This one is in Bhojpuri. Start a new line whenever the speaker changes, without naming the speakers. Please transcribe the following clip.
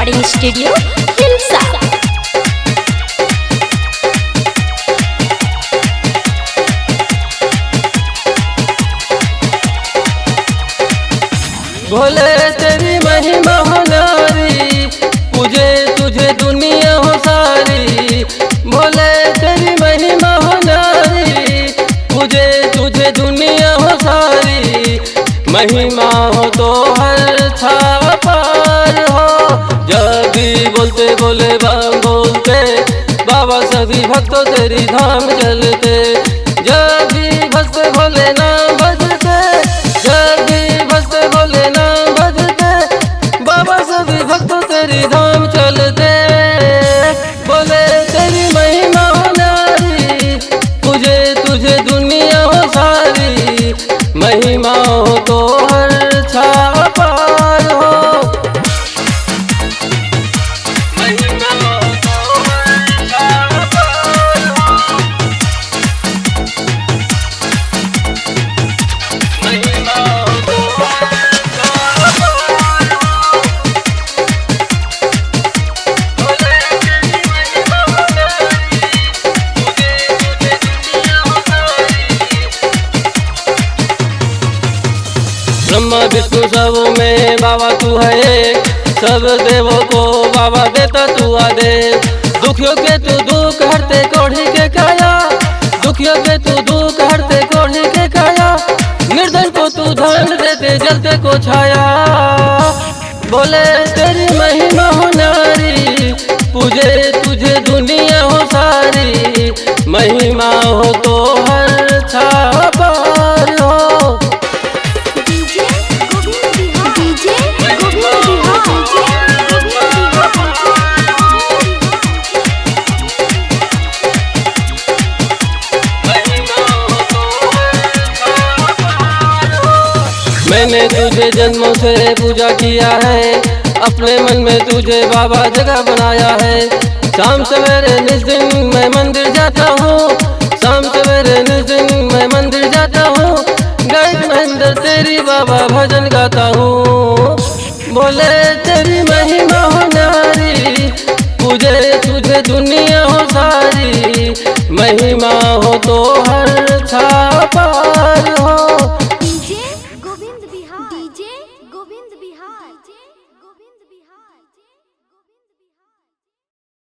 Recording studio Hilsa.
भोले तेरी महिमा हो नारी, पूजे तुझे दुनिया हो सारी। भोले तेरी महिमा हो नारी, पूजे तुझे दुनिया हो सारी। महिमा हो तो हर छाव पार हो, जब भी बोलते बोले बोलते बाबा सभी भक्तों तेरी धाम चलते। जब भी भजते भोले नाम भजते, जब भी भजते भोले नाम भजते बाबा सभी भक्तों तेरी धाम चलते। बोले तेरी महिमा हो नारी, तुझे तुझे दुनिया हो सारी। महिमा हो तो हर छाव पार हो, महिमा हो तो हर छाव पार हो। महिमा हो तो हर छाव पार हो। भोले तेरी महिमा हो नारी, तुझे तुझे दुनिया हो सारी। ब्रह्मा विष्णु सब में बाबा तू है एक, सब देवों को बाबा देता तू आदेश। दुखियों के तू दुख हरते कोढ़ी के काया, दुखियों के तू दुख हरते कोढ़ी के काया। निर्धन को तू धन देते जलते को छाया। बोले तेरी महिमा हो नारी, पूजे तुझे दुनिया हो सारी। महिमा हो तो हर छाव पार हो।
डीजे गोविंद बिहार, डीजे गोविंद
मैंने तुझे जन्मों से पूजा किया है, अपने मन में तुझे बाबा जगह बनाया है। शाम सवेरे निस दिन मैं मंदिर जाता हूँ, शाम सवेरे निस दिन मैं मंदिर जाता हूँ। गायक महेंद्र तेरी बाबा भजन गाता हूँ। बोले तेरी महिमा हो नारी, पूजे तुझे दुनिया हो सारी। महिमा हो तो हर छा